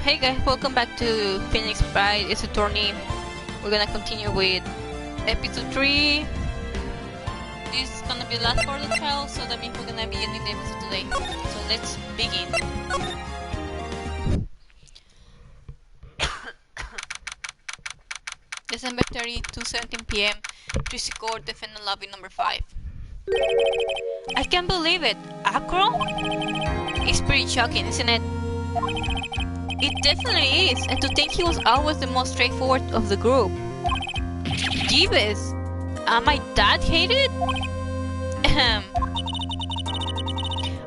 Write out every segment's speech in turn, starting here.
Hey guys, welcome back to Phoenix Pride. It's a tourney. We're gonna continue with episode 3. This is gonna be the last part of the trial, so that means we're gonna be ending the episode today. So let's begin. December 30, 2:17 p.m. Tracy Court, defendant lobby number 5. I can't believe it. Acro? It's pretty shocking, isn't it? It definitely is, and to think he was always the most straightforward of the group. Jeeves, am I that hated?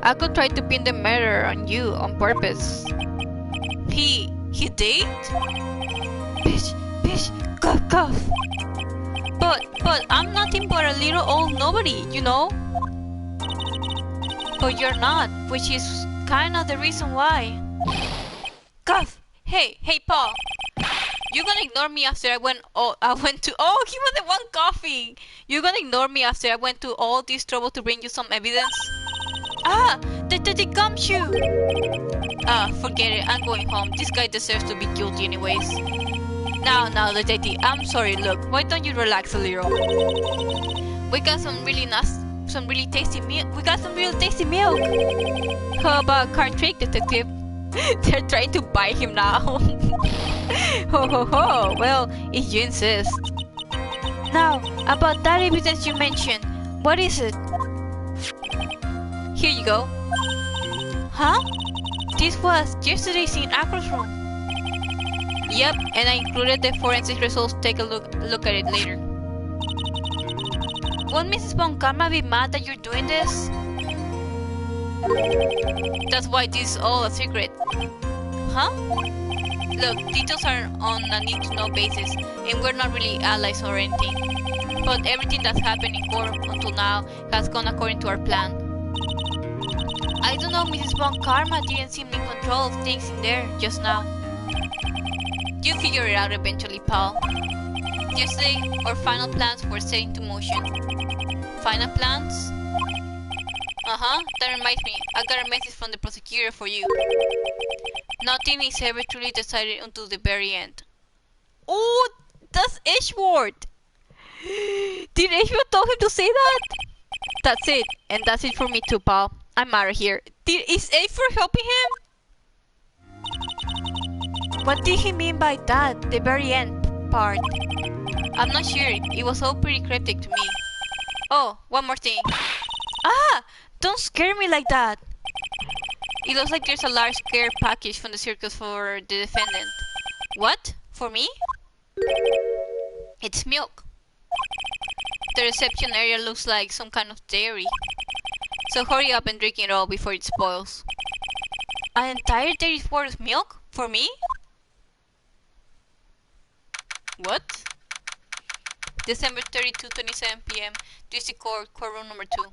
I could try to pin the murder on you on purpose. He did? Bitch, cough. But I'm nothing but a little old nobody, you know? But you're not, which is kinda the reason why. Cough! Hey, Paul! You gonna ignore me after I went to he was the one coughing! You gonna ignore me after I went to all this trouble to bring you some evidence? The gumshoe! Forget it, I'm going home. This guy deserves to be guilty anyways. Now, detective, I'm sorry, look, why don't you relax a little? We got some really tasty milk. We got some real tasty milk! How about a card trick, detective? They're trying to buy him now. Ho. Well, if you insist. Now, about that evidence you mentioned. What is it? Here you go. Huh? This was yesterday's in Acro's room. Yep, and I included the forensic results. Take a look at it later. Won't Mrs. Von Karma be mad that you're doing this? That's why this is all a secret. Huh? Look, details are on a need-to-know basis, and we're not really allies or anything. But everything that's happened in court until now has gone according to our plan. I don't know, Mrs. Von Karma didn't seem in control of things in there just now. You'll figure it out eventually, pal. Yesterday, our final plans were set into motion. Final plans? That reminds me, I got a message from the prosecutor for you. Nothing is ever truly decided until the very end. Oh, that's Edgeworth! Did Edgeworth tell him to say that? That's it, and that's it for me too, pal. I'm out of here. Is Edgeworth helping him? What did he mean by that, the very end part? I'm not sure, it was all pretty cryptic to me. Oh, one more thing. Don't scare me like that! It looks like there's a large care package from the circus for the defendant. What? For me? It's milk. The reception area looks like some kind of dairy. So hurry up and drink it all before it spoils. An entire dairy's worth of milk? For me? What? December 32, 27 p.m. District Court, courtroom number 2.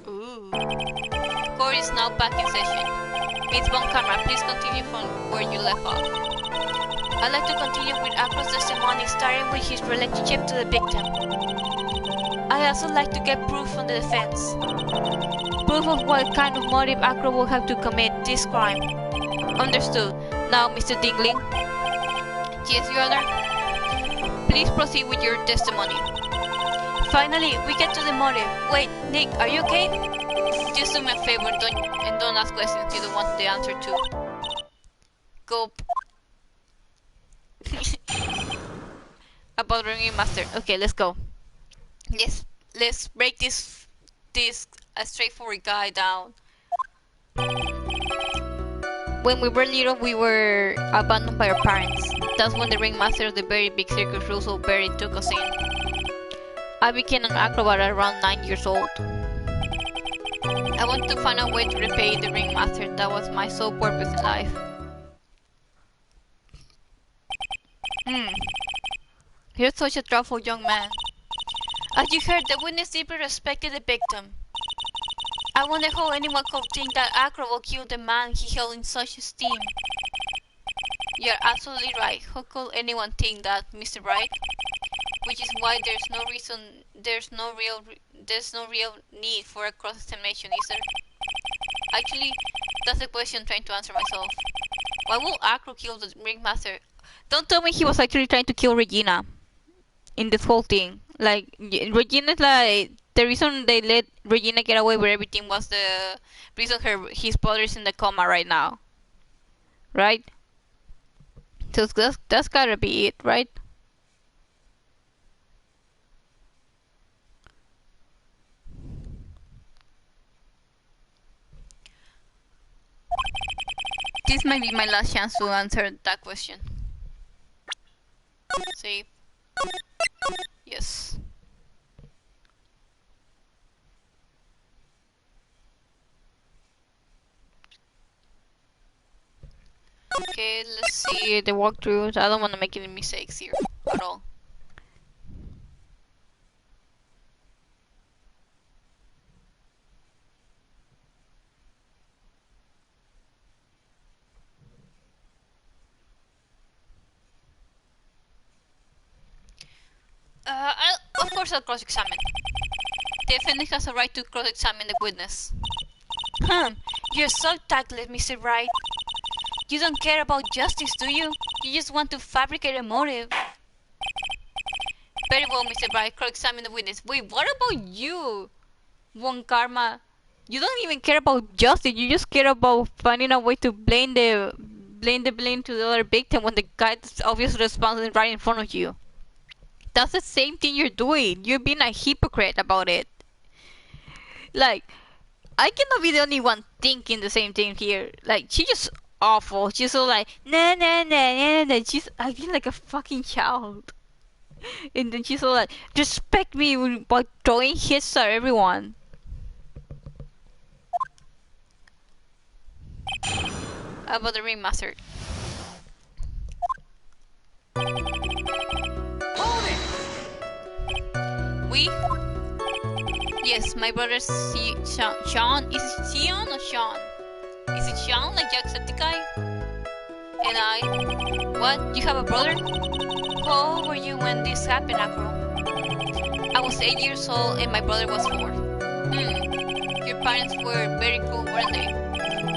Ooh. Court is now back in session. Ms. Von Karma, please continue from where you left off. I'd like to continue with Acro's testimony, starting with his relationship to the victim. I also like to get proof from the defense. Proof of what kind of motive Acro will have to commit this crime. Understood. Now, Mr. Dingling. Yes, Your Honor. Please proceed with your testimony. Finally, we get to the motive. Wait, Nick, are you okay? Just do me a favor and don't ask questions you don't want the answer to. Gulp. About the Ringmaster. Okay, let's go. Let's break this straightforward guy down. When we were little, we were abandoned by our parents. That's when the ringmaster of the very big circus, Russell Berry, took us in. I became an acrobat at around 9 years old. I wanted to find a way to repay the ringmaster. That was my sole purpose in life. You're such a thoughtful young man. As you heard, the witness deeply respected the victim. I wonder how anyone could think that Acro will kill the man he held in such esteem. You're absolutely right. How could anyone think that, Mr. Wright? Which is why there's no real need for a cross-examination, is there? Actually, That's the question I'm trying to answer myself. Why will Acro kill the Ringmaster? Don't tell me he was actually trying to kill Regina in this whole thing. Like, Regina's like, the reason they let Regina get away with everything was the reason his brother's in the coma right now. Right? So that's gotta be it, right? This might be my last chance to answer that question. Save. Yes. Okay, let's see the walkthroughs. I don't want to make any mistakes here at all. Of course I'll cross-examine. The defendant has a right to cross-examine the witness. You're so tactless, Mr. Wright. You don't care about justice, do you? You just want to fabricate a motive. Very well, Mr. Wright, cross-examine the witness. Wait, what about you, Von Karma? You don't even care about justice, you just care about finding a way to blame the blame to the other victim when the guy that's obviously responsible is right in front of you. That's the same thing you're doing. You're being a hypocrite about it. Like, I cannot be the only one thinking the same thing here. Like, she's just awful. She's so like, nah, nah, nah, nah, nah. She's acting like a fucking child. And then she's so like, respect me by throwing hits at everyone. How about the Ringmaster? We? Yes, my brother Sean. Is it Sean or Sean? Is it Sean like Jacksepticeye? And I. What? You have a brother? How old were you when this happened, Acro? I was 8 years old and my brother was 4. Your parents were very cool, weren't they?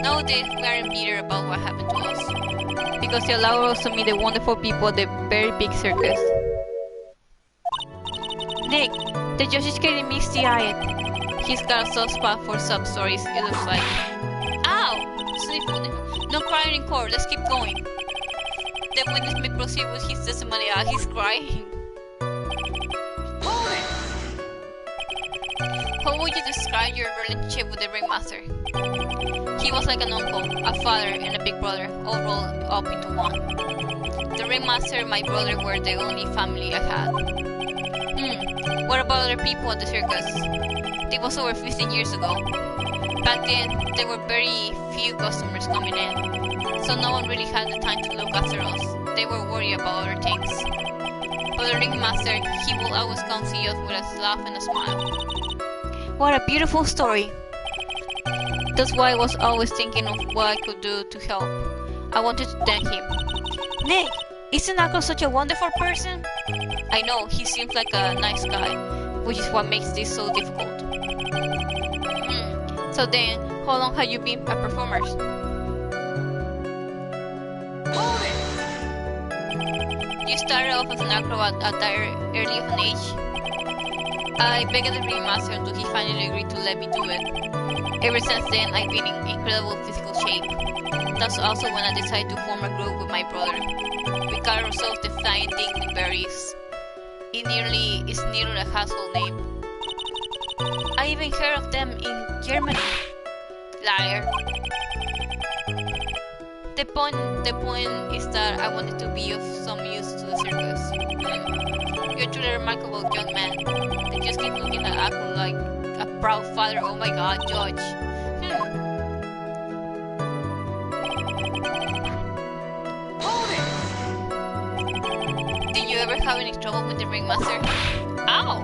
Nowadays we aren't bitter about what happened to us. Because they allowed us to meet the wonderful people at the very big circus. Nick, the judge is getting misty-eyed. He's got a soft spot for sub-stories, it looks like. Ow! No crying in court, let's keep going. The witness may proceed with his testimony. He's crying. How would you describe your relationship with the Ringmaster? He was like an uncle, a father, and a big brother, all rolled up into one. The Ringmaster and my brother were the only family I had. What about other people at the circus? It was over 15 years ago. Back then, there were very few customers coming in, so no one really had the time to look after us. They were worried about other things. But the Ringmaster, he will always come see us with a laugh and a smile. What a beautiful story. That's why I was always thinking of what I could do to help. I wanted to thank him. Nick, isn't Akko such a wonderful person? I know, he seems like a nice guy, which is what makes this so difficult. So then, how long have you been a performer? You started off as an acrobat at that early of an age? I begged the Ringmaster until he finally agreed to let me do it. Ever since then, I've been in incredible physical shape. That's also when I decided to form a group with my brother. We call ourselves the Flying Dingleberries. It's nearly a household name. I even heard of them in Germany. Liar. The point is that I wanted to be of some use to the circus. You're truly a remarkable young man. I just keep looking at Akron like a proud father. Oh my god, George. Did you ever have any trouble with the Ringmaster? Ow!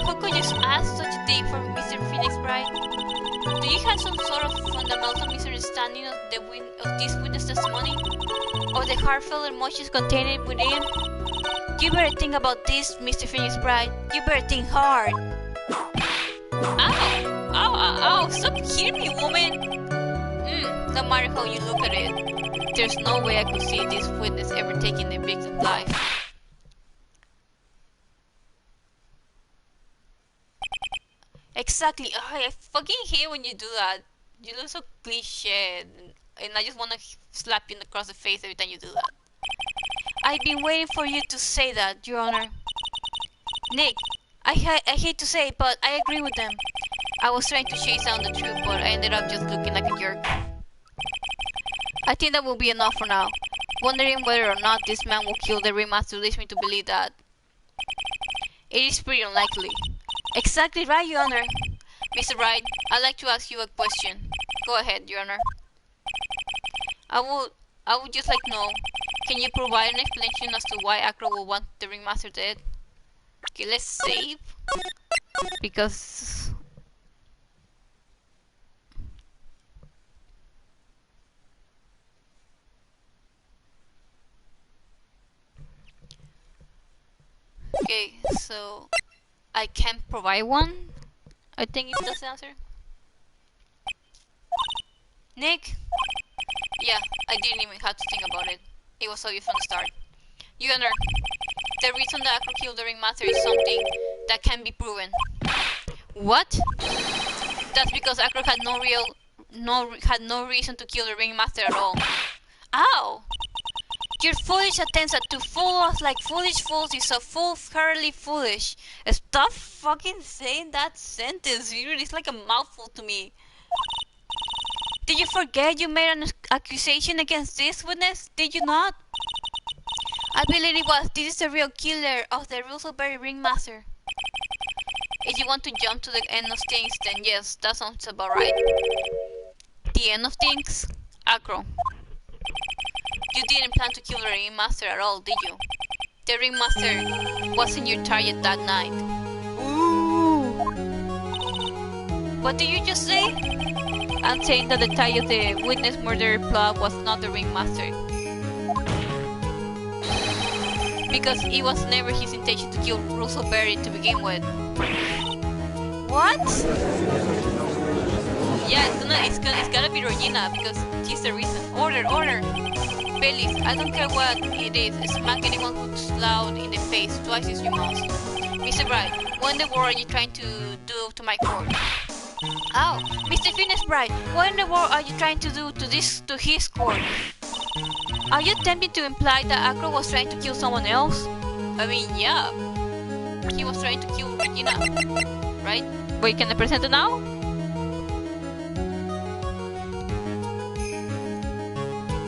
How could you ask such a thing from Mr. Phoenix Bright? Do you have some sort of fundamental misunderstanding of this witness testimony? Or the heartfelt emotions contained within? You better think about this, Mr. Phoenix Bright. You better think hard. Ow! Ow, ow, ow! Stop hitting me, woman! No matter how you look at it, there's no way I could see this witness ever taking the victim's life. Exactly. I fucking hate when you do that. You look so cliche, and I just wanna slap you across the face every time you do that. I've been waiting for you to say that, Your Honor. Nick, I hate to say it, but I agree with them. I was trying to chase down the truth, but I ended up just looking like a jerk. I think that will be enough for now. Wondering whether or not this man will kill the ringmaster leads me to believe that it is pretty unlikely. Exactly right, Your Honor. Mr. Wright, I'd like to ask you a question. Go ahead, Your Honor. I would just like to know, can you provide an explanation as to why Acro will want the ringmaster dead? Okay, let's save. Because... Okay, so... I can't provide one? I think that's the answer. Nick? Yeah, I didn't even have to think about it. It was obvious from the start. Your Honor, the reason that Acro killed the ringmaster is something that can be proven. What? That's because Acro had no reason to kill the ringmaster at all. Ow! Your foolish attempts to fool us like foolish fools is so foolhardy foolish. Stop fucking saying that sentence, dude. It's like a mouthful to me. Did you forget you made an accusation against this witness? Did you not? I believe it was. This is the real killer of the Roosevelt ringmaster. If you want to jump to the end of things, then yes, that sounds about right. The end of things? Acro. You didn't plan to kill the ringmaster at all, did you? The ringmaster wasn't your target that night. Ooh. What did you just say? I'm saying that the target of the witness murder plot was not the ringmaster. Because it was never his intention to kill Russell Berry to begin with. What? Yeah, it's gotta be Regina because she's the reason. Order! Please, I don't care what it is, smack anyone who's loud in the face twice as you must. Mr. Bright, what in the world are you trying to do to my court? Oh, Mr. Phineas Bright, what in the world are you trying to do to his court? Are you attempting to imply that Acro was trying to kill someone else? I mean, yeah. He was trying to kill Regina, right? Wait, can I present it now?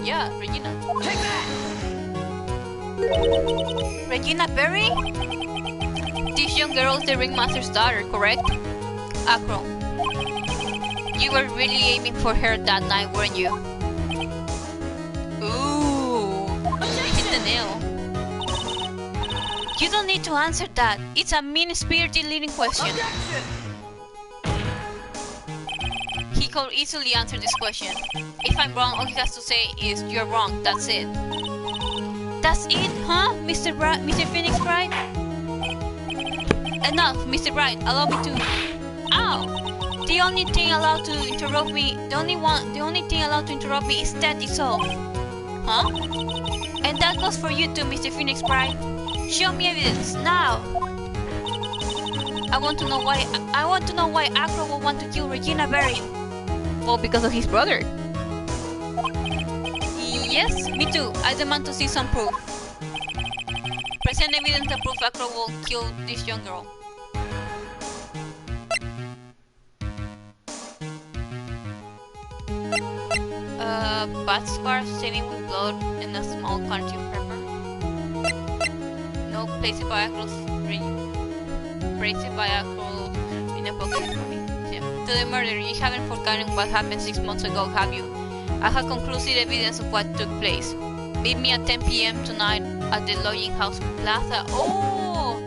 Yeah, Regina. Take that! Regina Berry? This young girl is the ringmaster's daughter, correct? Acro. You were really aiming for her that night, weren't you? Ooh, hit the nail. You don't need to answer that. It's a mean-spirited leading question. Objection! He could easily answer this question. If I'm wrong, all he has to say is, you're wrong, that's it. That's it, huh, Mr. Phoenix Bright? Enough, Mr. Bright, allow me to... Ow! The only thing allowed to interrupt me is that itself. Huh? And that goes for you too, Mr. Phoenix Bright. Show me evidence, now! I want to know why Acro will want to kill Regina Berry. Well, because of his brother. Yes, me too. I demand to see some proof. Present evidence that proves Acro will kill this young girl. Bad scars staining with blood and a small quantity of pepper. No, place it by Acro's in a pocket for me. To the murder, you haven't forgotten what happened 6 months ago, have you? I have conclusive evidence of what took place. Meet me at 10 p.m. tonight at the Lodging House Plaza. Oh!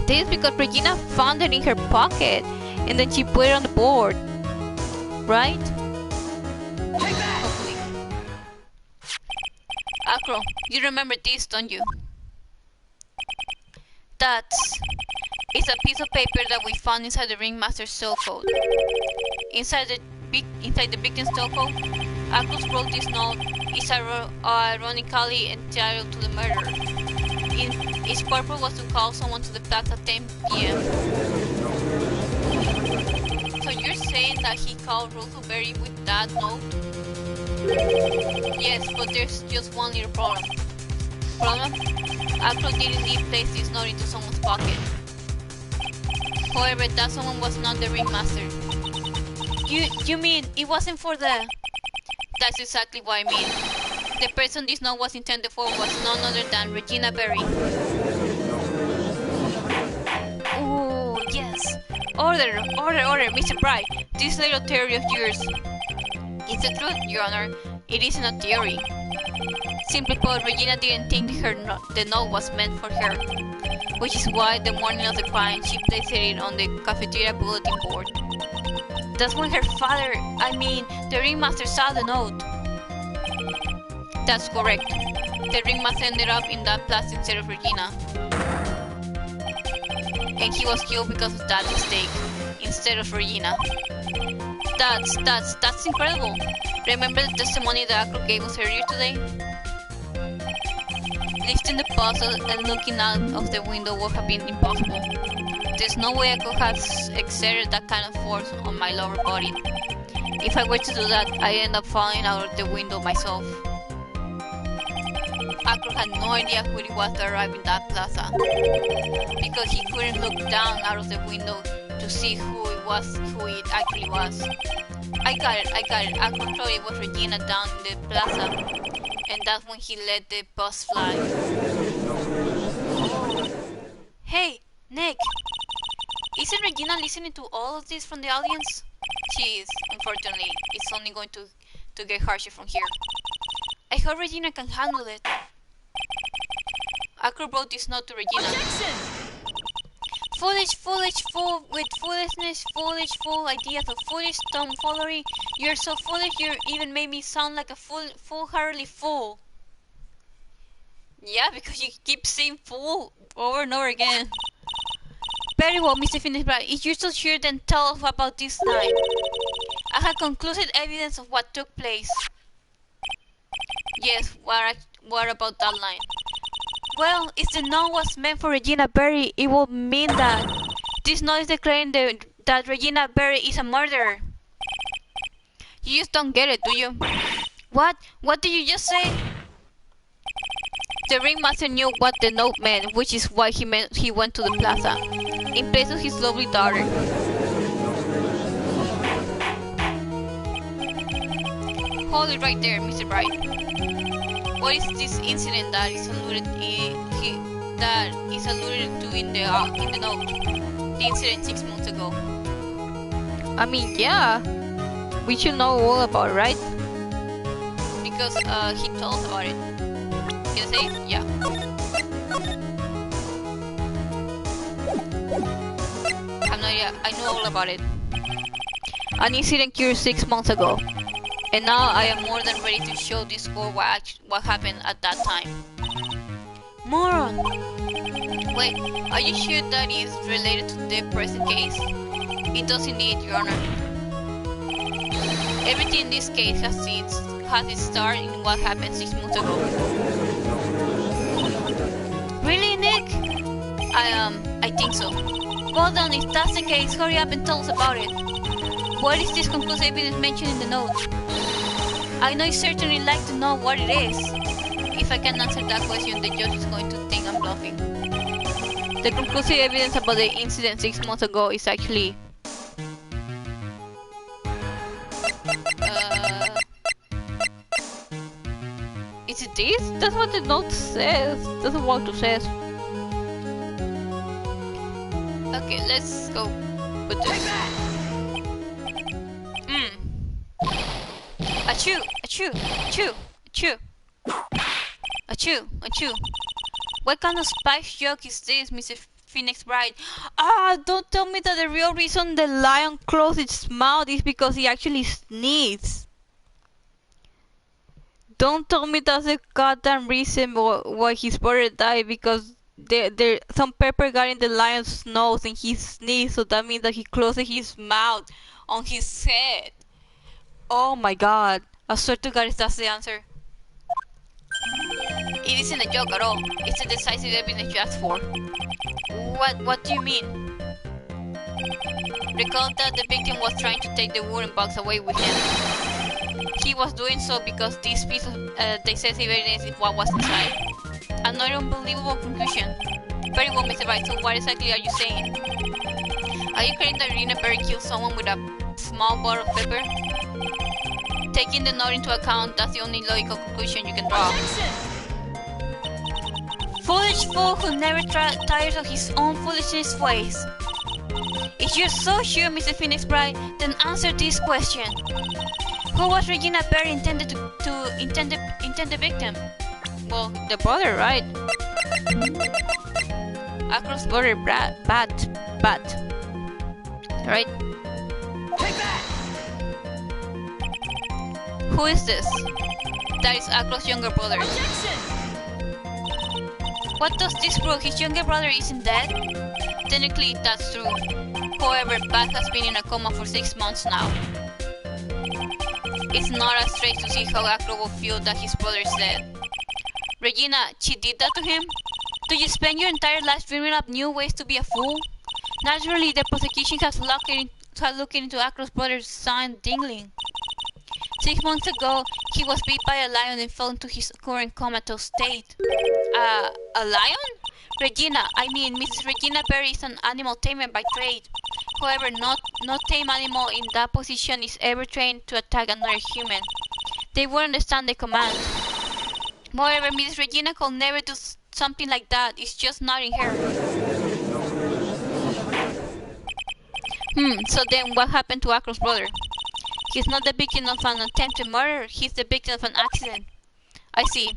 This is because Regina found it in her pocket and then she put it on the board. Right? Hopefully. Acro, you remember this, don't you? It's a piece of paper that we found inside the ringmaster's cell phone. Inside the inside the victim's taco. Acrus wrote this note is ironically entitled to the murder. Its purpose was to call someone to the plaza at 10 p.m. So you're saying that he called Roseberry with that note? Yes, but there's just one little problem. Acrus didn't place this note into someone's pocket. However, that someone was not the ringmaster. You mean it wasn't for the... That's exactly what I mean. The person this note was intended for was none other than Regina Berry. Oh, yes. Order, Mr. Bright. This little theory of yours. It's the truth, Your Honor. It isn't a theory. Simply put, Regina didn't think the note was meant for her. Which is why the morning of the crime, she placed it on the cafeteria bulletin board. That's when her father, the ringmaster saw the note. That's correct. The ringmaster ended up in that plaza instead of Regina. And he was killed because of that mistake, instead of Regina. That's incredible. Remember the testimony that Acro gave us earlier today? Lifting the puzzle and looking out of the window would have been impossible. There's no way I could have exerted that kind of force on my lower body. If I were to do that, I'd end up falling out of the window myself. Acro had no idea who it was that arrived in that plaza, because he couldn't look down out of the window to see who it actually was. I got it. Acro thought it was Regina down in the plaza, and that's when he let the bus fly. Hey, Nick! Isn't Regina listening to all of this from the audience? She is, unfortunately. It's only going to get harsher from here. I hope Regina can handle it. Acro wrote this note to Regina. Objection! Foolish, fool with foolishness, fool ideas of foolish tomfoolery. You're so foolish you even made me sound like a foolhardy fool. Yeah, because you keep saying fool over and over again. Very well, Mr. Finney-Bright. If you're so sure, then tell us about this line. I have conclusive evidence of what took place. Yes, what about that line? Well, if the note was meant for Regina Berry, it would mean that this note is declaring that Regina Berry is a murderer. You just don't get it, do you? What? What did you just say? The ringmaster knew what the note meant, which is why he went to the plaza, in place of his lovely daughter. Hold it right there, Mr. Bright. What is this incident that is alluded to in the note? The incident 6 months ago. Yeah. We should know all about it, right? Because he told us about it. Can I say it? Yeah. I have no idea. I know all about it. An incident occurred 6 months ago. And now I am more than ready to show this court what happened at that time. Moron! Wait, are you sure that is related to the present case? It does indeed, Your Honor. Everything in this case has its start in what happened 6 months ago. Really, Nick? I think so. Well done, if that's the case, hurry up and tell us about it. What is this conclusive evidence mentioned in the note? I know you certainly like to know what it is. If I can answer that question, the judge is going to think I'm bluffing. The conclusive evidence about the incident 6 months ago is actually... Is it this? That's what the note says. That's what it says. Okay, let's go with this. Achoo! Achoo! Achoo! Achoo! Achoo! Achoo! What kind of spice joke is this, Mr. Phoenix-Bright? Don't tell me that the real reason the lion closed its mouth is because he actually sneezed. Don't tell me that's the goddamn reason why his brother died, because some pepper got in the lion's nose and he sneezed, so that means that he closed his mouth on his head. Oh my god. I swear to god if that's the answer. It isn't a joke at all. It's the decisive evidence you asked for. What do you mean? Recall that the victim was trying to take the wooden box away with him. He was doing so because this piece of decisive evidence is what was inside. Another unbelievable conclusion. Very well, Mr. Wright, so what exactly are you saying? Are you claiming that Regina Perry killed someone with a small bottle of pepper? Taking the note into account, that's the only logical conclusion you can draw. Foolish fool who never tires of his own foolishness ways. If you're so sure, Mr. Phoenix Bright, then answer this question. Who was Regina Perry intended to intend the victim? Well, the brother, right? Across border bat. Right? Take that! Who is this? That is Acro's younger brother. Objection! What does this prove? His younger brother isn't dead? Technically, that's true. However, Bat has been in a coma for 6 months now. It's not as strange to see how Acro will feel that his brother is dead. Regina, she did that to him? Do you spend your entire life dreaming up new ways to be a fool? Naturally, the prosecution has looked into Acro's brother's son, Dingling. 6 months ago, he was bit by a lion and fell into his current comatose state. A lion? Regina, I mean, Mrs. Regina Perry is an animal tamer by trade. However, no tame animal in that position is ever trained to attack another human. They won't understand the command. Moreover, Mrs. Regina could never do something like that. It's just not in her. So then what happened to Acro's brother? He's not the victim of an attempted murder, he's the victim of an accident. I see.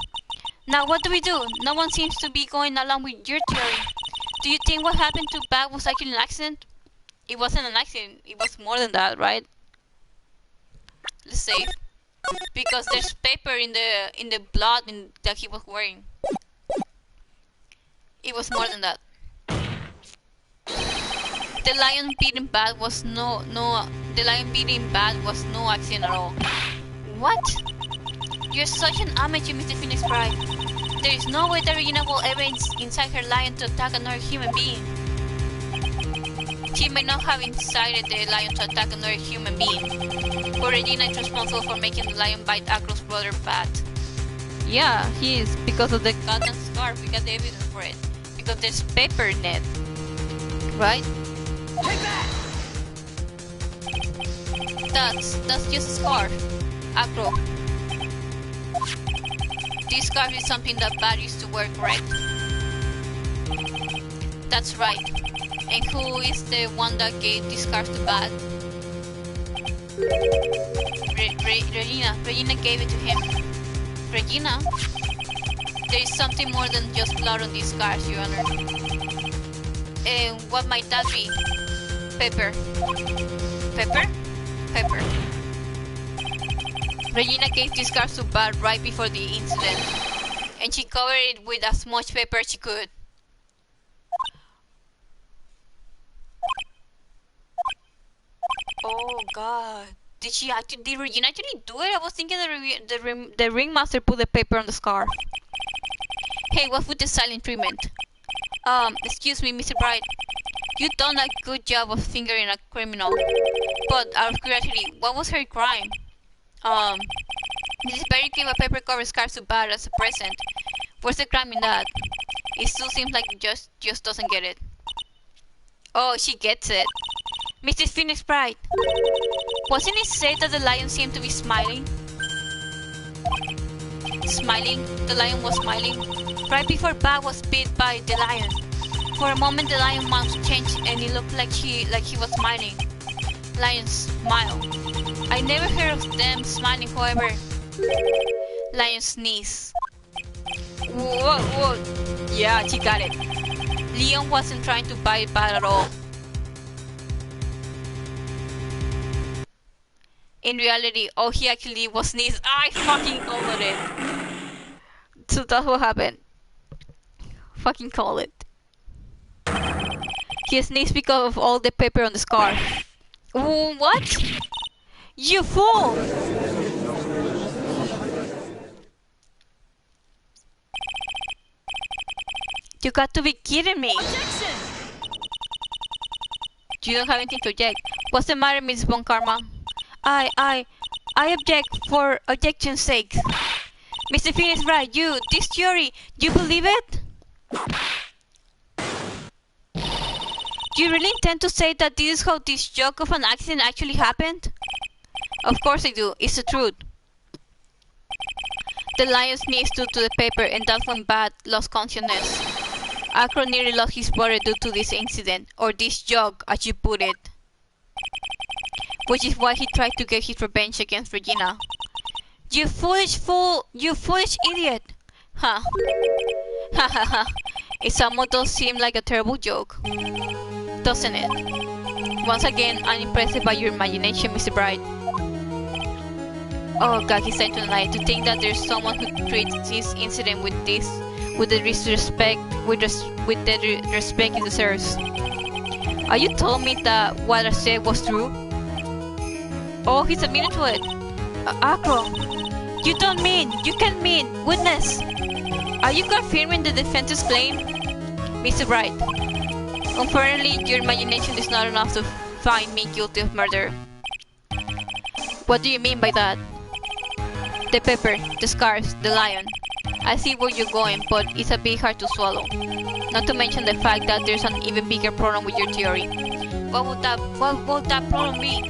Now what do we do? No one seems to be going along with your theory. Do you think what happened to Bat was actually an accident? It wasn't an accident, it was more than that, right? Let's say. Because there's paper in the blood that he was wearing. It was more than that. The lion beating Bat was no accident at all. What? You're such an amateur, Mr. Phoenix Bright. There is no way that Regina will ever incite her lion to attack another human being. She may not have incited the lion to attack another human being, but Regina is responsible for making the lion bite Acro's brother Bat. Yeah, he is, because of the Cotton scarf, we got the evidence for it. Because there's paper in it. Right? Take that! That's just a scarf. Acro. This scarf is something that Bat used to wear, correct? That's right. And who is the one that gave this scarf to Bat? Regina. Regina gave it to him. Regina? There is something more than just blood on these scars, Your Honor. And what might that be? Pepper. Pepper? Pepper. Regina gave these scars to Bat right before the incident, and she covered it with as much pepper as she could. Oh god. Did Regina actually do it? I was thinking the ringmaster put the paper on the scarf. Hey, what's with the silent treatment? Excuse me, Mr. Bright. You've done a good job of fingering a criminal. But out of curiosity, what was her crime? Mrs. Perry gave a paper-covered scarf to Bat as a present. What's the crime in that? It still seems like just doesn't get it. Oh, she gets it. Mrs. Phoenix Bright, wasn't it said that the lion seemed to be smiling? Smiling? The lion was smiling? Right before Bat was bit by the lion. For a moment the lion mouth changed and it looked like he was smiling. Lions smile. I never heard of them smiling, however. Lion sneeze. Whoa. Yeah, she got it. Leon wasn't trying to bite Bat at all. In reality, all he actually was sneeze. I fucking called it. So that's what happened. Fucking call it. He sneezed because of all the paper on the scarf. What? You fool! You got to be kidding me! Objection! You don't have anything to object. What's the matter, Miss Von Karma? I object for objection's sake. Mr. Finn is right. This theory, you believe it? Do you really intend to say that this is how this joke of an accident actually happened? Of course I do. It's the truth. The lion's knee stood to the paper, and that's when Bat lost consciousness. Acro nearly lost his brother due to this incident, or this joke, as you put it. Which is why he tried to get his revenge against Regina. You foolish fool! You foolish idiot! Ha! Ha ha ha! It somewhat does seem like a terrible joke, doesn't it? Once again, I'm impressed by your imagination, Mr. Bright. Oh God, he's saying tonight to think that there's someone who treats this incident with the respect it deserves. Are you telling me that what I said was true? Oh, he's admitted to it. Acro, you can't mean, witness. Are you confirming the defense's claim? Mr. Bright, unfortunately, your imagination is not enough to find me guilty of murder. What do you mean by that? The pepper, the scars, the lion. I see where you're going, but it's a bit hard to swallow. Not to mention the fact that there's an even bigger problem with your theory. What would that problem be?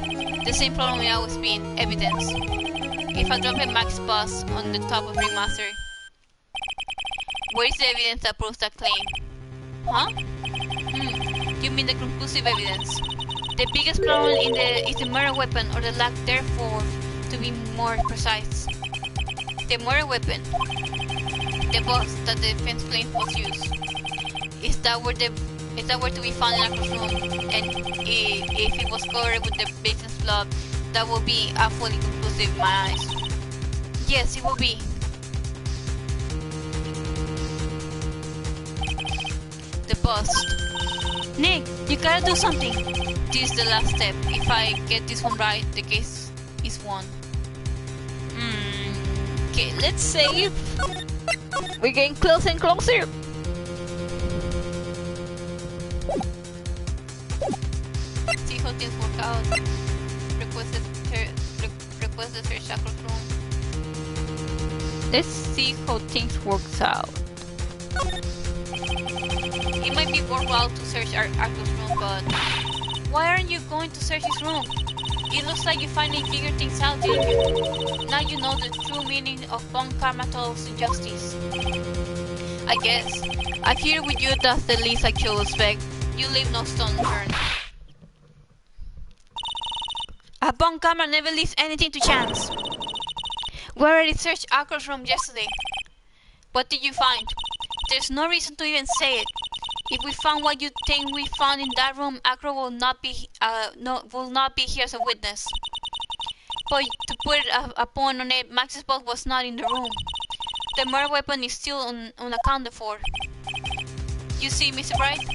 The same problem we always been, evidence. If I drop a max bus on the top of Ringmaster, where is the evidence that proves that claim? Huh? You mean the conclusive evidence? The biggest problem is the murder weapon, or the lack therefore, to be more precise. The murder weapon. The box that the defense claims was used. Is that where to be found in Acro's room? And if it was covered with the victim's blood, that would be fully conclusive in my eyes. Yes, it will be. The bust. Nick, you gotta do something. This is the last step. If I get this one right, the case is won. Okay, let's save. We're getting closer and closer. See how things work out. Request the search Acro's room. Let's see how things works out. It might be worthwhile to search Acro's room, but why aren't you going to search his room? It looks like you finally figured things out, didn't you? Now you know the true meaning of Von Karmato's injustice. I guess. I fear with you that's the least I could expect. You leave no stone unturned. A Von Karma never leaves anything to chance. We already searched Acro's room yesterday. What did you find? There's no reason to even say it. If we found what you think we found in that room, Acro will not be here as a witness. But to put a point on it, Max's box was not in the room. The murder weapon is still unaccounted for. You see, Mr. Bright,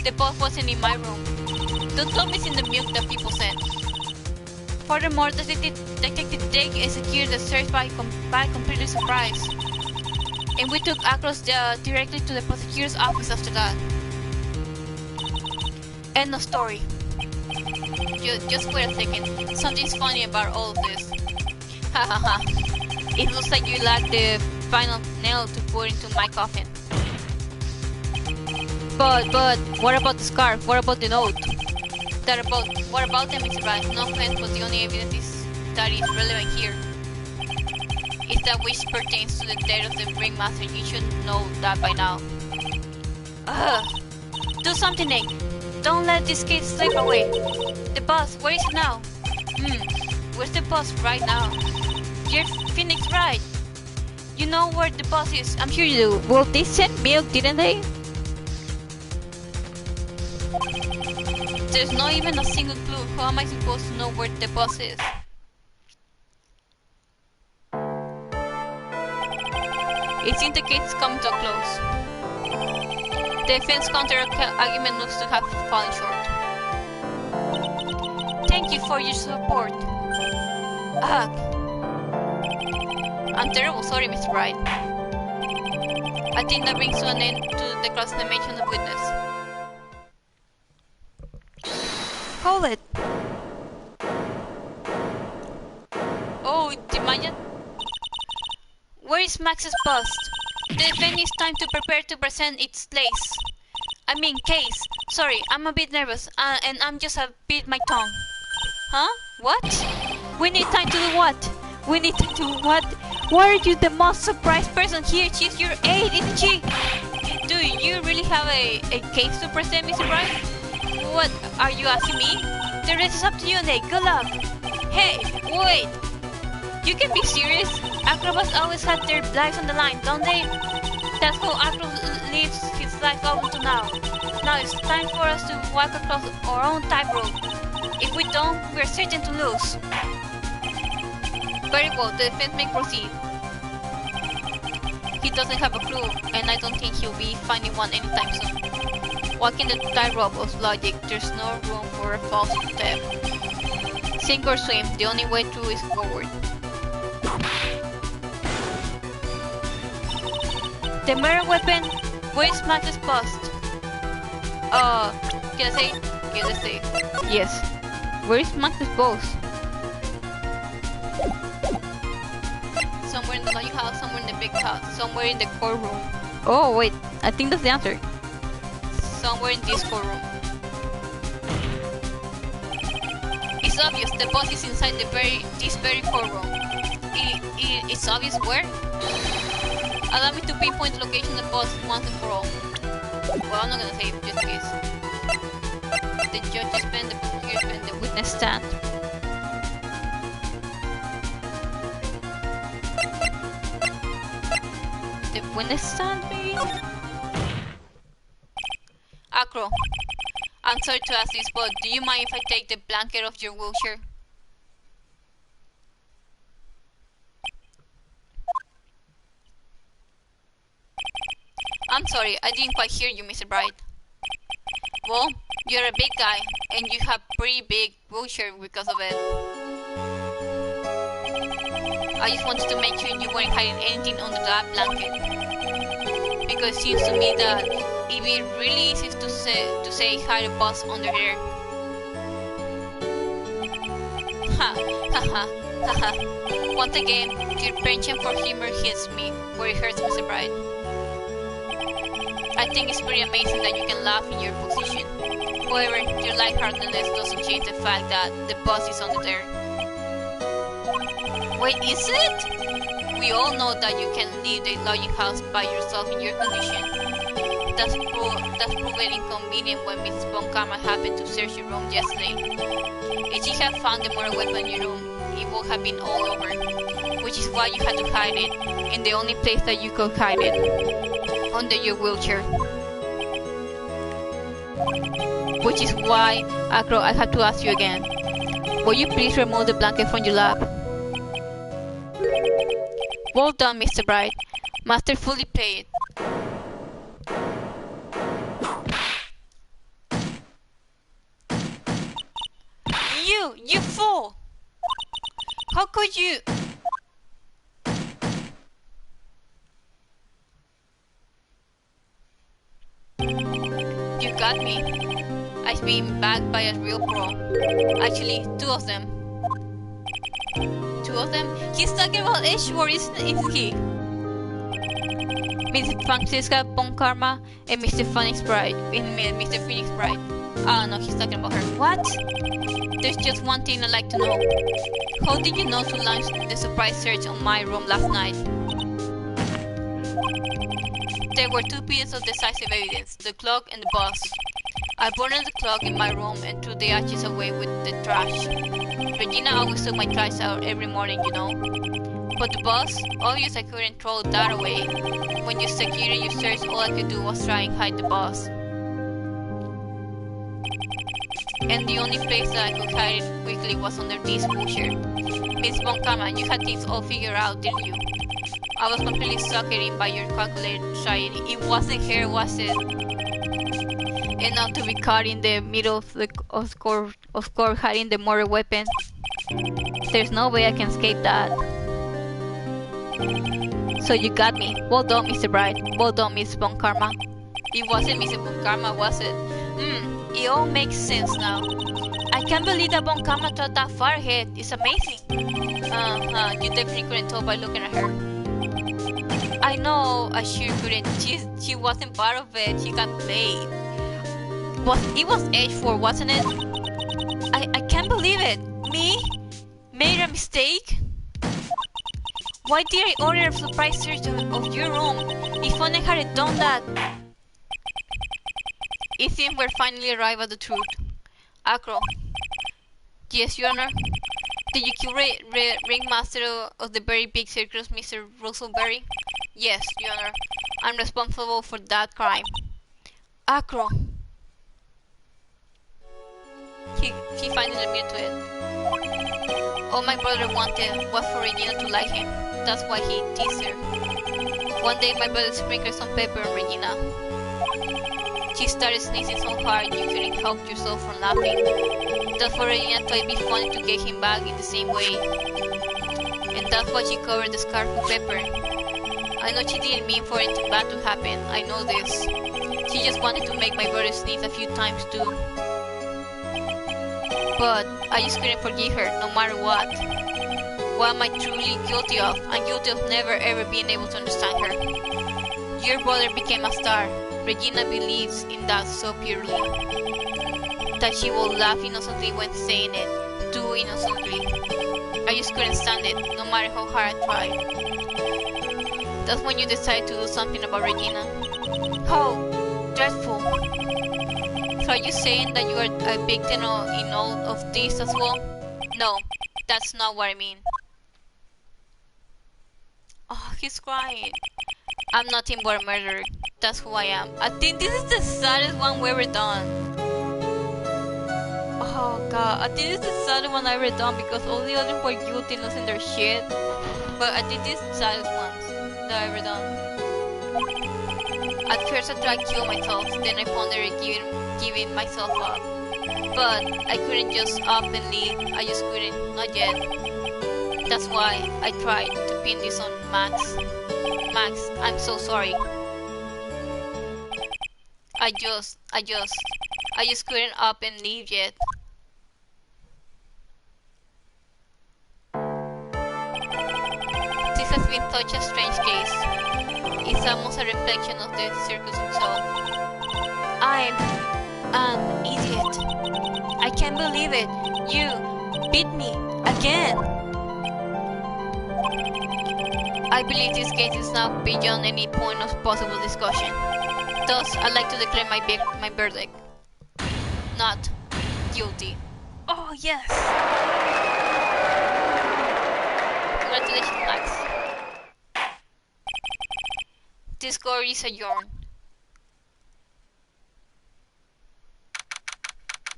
the box wasn't in my room. Don't tell me it's in the milk that people said. Furthermore, Detective Dick executed the search by completely surprise. And we took Acro's directly to the prosecutor's office after that. End of story. Just wait a second. Something's funny about all of this. Ha ha ha. It looks like you lack the final nail to put into my coffin. But, what about the scarf? What about the note? What about them, Mr. Bright? No offense, but the only evidence that is relevant here is that which pertains to the death of the Ringmaster. You should know that by now. Do something, Nick. Don't let this case slip away. The boss, where is he now? Where's the boss right now? You're Phoenix, right? You know where the boss is. I'm sure you do. Well, they sent milk, didn't they? There's not even a single clue. How am I supposed to know where the boss is? It seems the case is coming to a close. The defense counter-argument looks to have fallen short. Thank you for your support. Ugh. I'm terrible, sorry, Mr. Wright. I think that brings to an end to the cross-examination of witness. Hold it. Oh, the Mayan? Where is Max's bust? The defense is time to prepare to present its case. Sorry, I'm a bit nervous, and I'm just a bit my tongue. Huh? What? We need time to do what? We need to do what? Why are you the most surprised Person here, she's your aide, isn't she? Do you really have a case to present, Mr. Wright? What, are you asking me? The rest is up to you, Nate. Good luck. Hey, wait. You can be serious? Acrobats always have their lives on the line, don't they? That's how Acro lives his life up until now. Now it's time for us to walk across our own tightrope. If we don't, we're certain to lose. Very well, the defense may proceed. He doesn't have a clue, and I don't think he'll be finding one anytime soon. Walking the tightrope of logic, there's no room for a false step. Sink or swim, the only way through is forward. The murder weapon? Where's Max's bust? Can I say? Okay, let's say. Yes. Where is Max's bust? Somewhere in the logic house, somewhere in the big house, somewhere in the courtroom. Oh, wait. I think that's the answer. Somewhere in this courtroom. It's obvious, the boss is inside this very courtroom. It's obvious where? Allow me to pinpoint the location of the boss once and for all. Well, I'm not gonna say it just in case. The judge spent the prosecutor spent the witness stand. The witness stand, maybe? Acro, I'm sorry to ask this, but do you mind if I take the blanket off your wheelchair? I'm sorry, I didn't quite hear you, Mr. Bright. Well, you're a big guy, and you have pretty big wheelchair because of it. I just wanted to make sure you weren't hiding anything under that blanket. Because it seems to me that it'd be really easy to say hide a boss under there. Ha, ha, ha, ha, ha. Once again, your penchant for humor hits me where it hurts, Mr. Bright. I think it's pretty amazing that you can laugh in your position. However, your lightheartedness doesn't change the fact that the boss is under there. Wait, is it? We all know that you can leave the lodging house by yourself in your condition. That's proven inconvenient when Mrs. Von Karma happened to search your room yesterday. If she had found the murder weapon in your room, it would have been all over. Which is why you had to hide it, in the only place that you could hide it, under your wheelchair. Which is why, Acro, I have to ask you again. Will you please remove the blanket from your lap? Well done, Mr. Bright. Masterfully played. You fool! How could you? You got me. I've been backed by a real pro. Actually, two of them. Two of them? He's talking about Edgeworth, isn't he? Miss Francisca Von Karma and Mr. Phoenix Bright. Mr. Phoenix Bright. Oh no, he's talking about her. What? There's just one thing I'd like to know. How did you know to launch the surprise search on my room last night? There were two pieces of decisive evidence, the clock and the bus. I burned the clock in my room and threw the ashes away with the trash. Regina always took my trash out every morning, you know. But the bus? Obviously I couldn't throw that away. When you secured your search, all I could do was try and hide the bus. And the only place that I could hide it quickly was under this wheelchair. Miss Von Karma, you had things all figured out, didn't you? I was completely sucked in by your calculated strategy. It wasn't her, was it? And not to be caught in the middle of court hiding the murder weapon. There's no way I can escape that. So you got me. Well done, Mr. Bright. Well done, Miss Bon Karma. It wasn't Miss Bon Karma, was it? It all makes sense now. I can't believe that Bon Karma thought that far ahead. It's amazing. You definitely couldn't tell by looking at her. I know. I sure couldn't. She wasn't part of it. She got played. It was age 4, wasn't it? I can't believe it. Me? Made a mistake? Why did I order a surprise search of your room? If only I had done that. It seems we're finally arrived at the truth. Acro. Yes, Your Honor. Did you kill ringmaster of the very big circus, Mr. Russellberry? Yes, Your Honor. I'm responsible for that crime. Acro. He finally admitted to it. All my brother wanted was for Regina to like him. That's why he teased her. One day my brother sprinkled some pepper on Regina. She started sneezing so hard you couldn't help yourself from laughing. That's why Regina thought it'd be funny to get him back in the same way. And that's why she covered the scarf with pepper. I know she didn't mean for anything bad to happen, I know this. She just wanted to make my brother sneeze a few times too. But I just couldn't forgive her, no matter what. What am I truly guilty of? I'm guilty of never ever being able to understand her. Your brother became a star. Regina believes in that so purely. That she will laugh innocently when saying it, too innocently. I just couldn't stand it, no matter how hard I tried. That's when you decided to do something about Regina. How dreadful. So are you saying that you are a victim in all of this as well? No, that's not what I mean. Oh, he's crying. I'm nothing but a murderer. That's who I am. I think this is the saddest one we ever done. Oh god, I think this is the saddest one I ever done because all the others were guilty losing their shit. But I think this is the saddest ones that I ever done. At first I tried to kill myself, then I pondered giving myself up. But I couldn't just up and leave. I just couldn't, not yet. That's why I tried to pin this on Max. Max, I'm so sorry. I just couldn't up and leave yet. This has been such a strange case. It's almost a reflection of the circus itself. I'm an idiot. I can't believe it. You beat me again. I believe this case is now beyond any point of possible discussion. Thus, I'd like to declare my verdict. Not guilty. Oh yes. Congratulations, Max. This court is adjourned.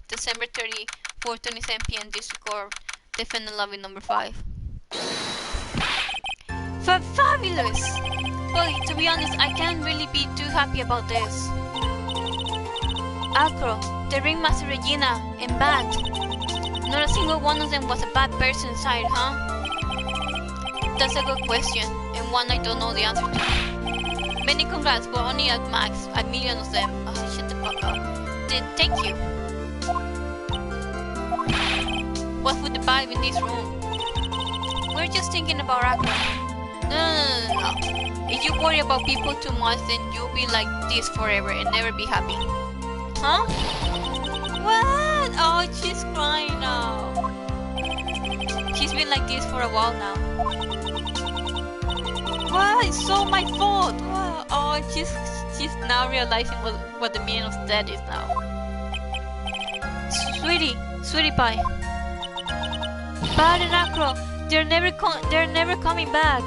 December 34, 27 p.m. District Court. Defendant lobby number 5. Fabulous! Well, to be honest, I can't really be too happy about this. Acro, the ringmaster Regina, and Bat. Not a single one of them was a bad person inside, huh? That's a good question, and one I don't know the answer to. Many congrats, but only at Max, a million of them. Oh, shut the fuck up. Thank you. What's with the vibe in this room? We're just thinking about Acro. No. If you worry about people too much, then you'll be like this forever and never be happy. Huh? What? Oh, she's crying now. She's been like this for a while now. What? It's all my fault. What? Oh, she's now realizing what the meaning of that is now. Sweetie pie. Bad and Acro, they're never coming back.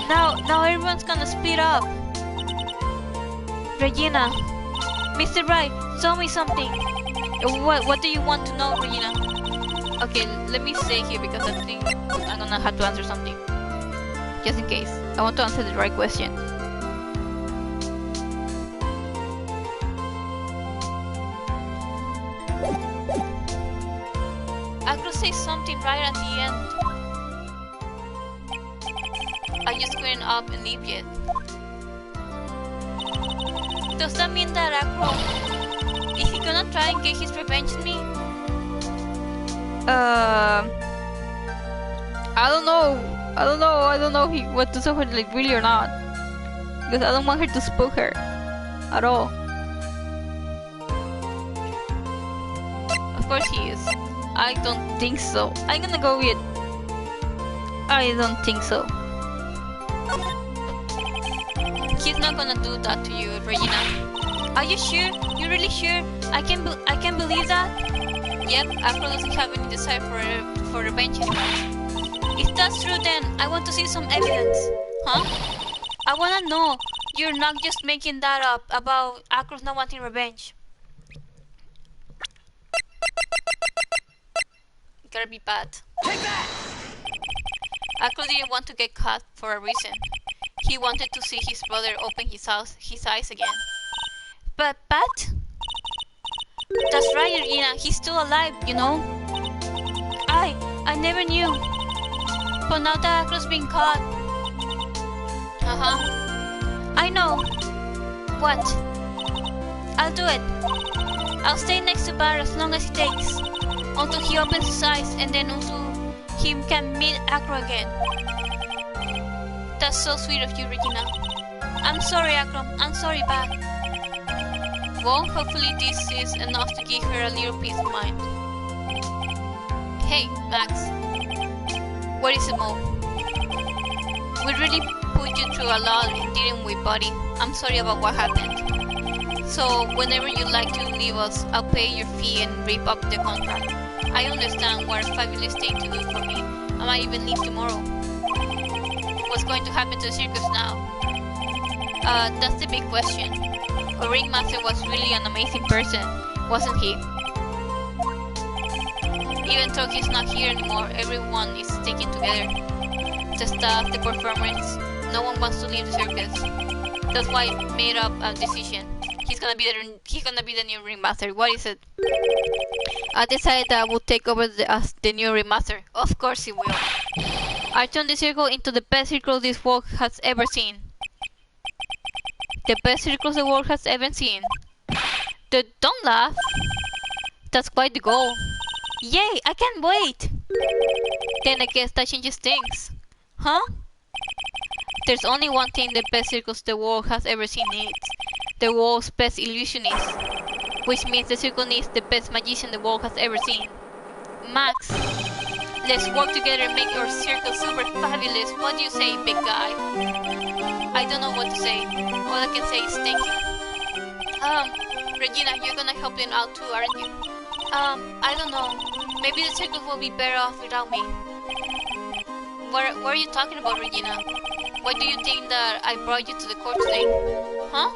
Now everyone's gonna split up. Regina, Mr. Wright, tell me something. What do you want to know, Regina? Okay, let me say here because I think I'm gonna have to answer something. Just in case. I want to answer the right question. Acro says something right at the end. I just couldn't up and leave yet. Does that mean that Acro is he gonna try and get his revenge on me? I don't know. I don't know if he what to say her like really or not. Because I don't want her to spook her at all. Of course he is. I don't think so. I'm gonna go with I don't think so. He's not gonna do that to you, Regina. Are you sure? You really sure? I can believe that? Yep, Afro doesn't have any desire for revenge anymore. If that's true, then I want to see some evidence. Huh? I wanna know you're not just making that up about Acro's not wanting revenge. Gotta be bad. Take that! Acro didn't want to get caught for a reason. He wanted to see his brother open his eyes again. But that's right, Regina. He's still alive, you know. I never knew. But now that Acro's been caught. I know. What? I'll do it. I'll stay next to Bar as long as it takes. Until he opens his eyes and then until he can meet Acro again. That's so sweet of you, Regina. I'm sorry, Acro. I'm sorry, Bat. Well, hopefully this is enough to give her a little peace of mind. Hey, Max. What is it, Mo? We really put you through a lot, didn't we, buddy? I'm sorry about what happened. So, whenever you'd like to leave us, I'll pay your fee and rip up the contract. I understand what a fabulous thing to do for me. I might even leave tomorrow. What's going to happen to the circus now? That's the big question. Our ringmaster was really an amazing person, wasn't he? Even though he's not here anymore, everyone is sticking together. The staff, the performers, no one wants to leave the circus. That's why I made up a decision. He's gonna be the new ringmaster. What is it? I decided that I will take over as the new ringmaster. Of course he will. I turned the circle into the best circle this world has ever seen. The best circles the world has ever seen. Don't laugh. That's quite the goal. Yay, I can't wait. Then I guess that changes things. Huh? There's only one thing the best circus the world has ever seen needs. The world's best illusionist. Which means the circle needs the best magician the world has ever seen. Max, let's work together and make our circle super fabulous. What do you say, big guy? I don't know what to say. All I can say is thank you. Regina, you're gonna help them out too, aren't you? I don't know. Maybe the circus will be better off without me. What are you talking about, Regina? Why do you think that I brought you to the court today? Huh?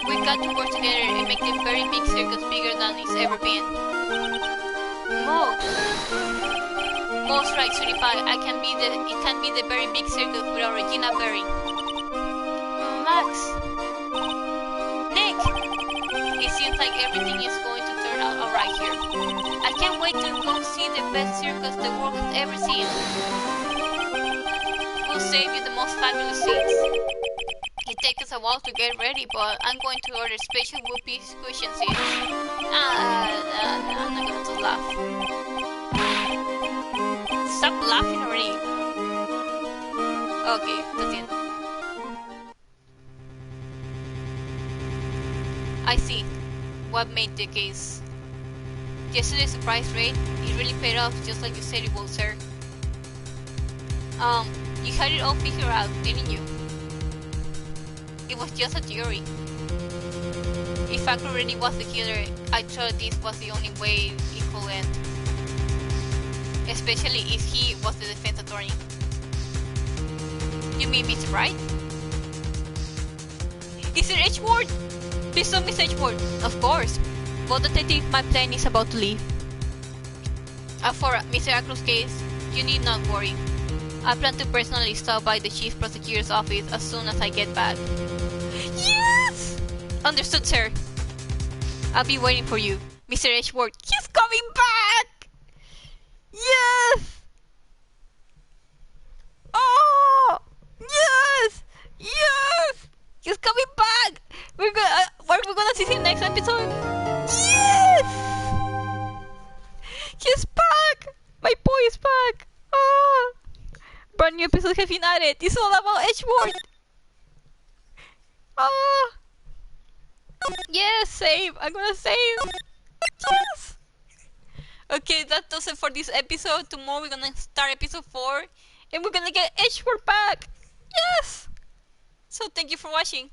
We've got to work together and make the very big circus bigger than it's ever been. Most right, Sweetie Pie. It can be the very big circus without Regina Berry. Max. Nick! It seems like everything is going to turn out alright here. I can't wait to go see the best circus the world has ever seen. We'll save you the most fabulous seats. It takes us a while to get ready, but I'm going to order special whoopee cushion seats. I'm not going to laugh. Stop laughing already. Okay, that's it. I see. What made the case? Yesterday's surprise raid, it really paid off just like you said it would, sir. You had it all figured out, didn't you? It was just a theory. If Akro really was the killer, I thought this was the only way it could end. Especially if he was the defense attorney. You mean Mr. Wright? Is it Edgeworth? Please don't miss Edgeworth. Of course. Well, Detective, my plane is about to leave. For Mr. Akro's case, you need not worry. I plan to personally stop by the Chief Prosecutor's office as soon as I get back. Yes! Understood, sir. I'll be waiting for you. Mr. Edgeworth, he's coming back! Yes! Oh! Yes! Yes! He's coming back! We're gonna see him next episode. Yes! He's back! My boy is back! Ah! Brand new episode has been added. It's all about Edgeworth. Ah! Yes, save! I'm gonna save! Yes! Okay, that does it for this episode. Tomorrow we're gonna start episode 4 and we're gonna get Edgeworth back! Yes! So thank you for watching.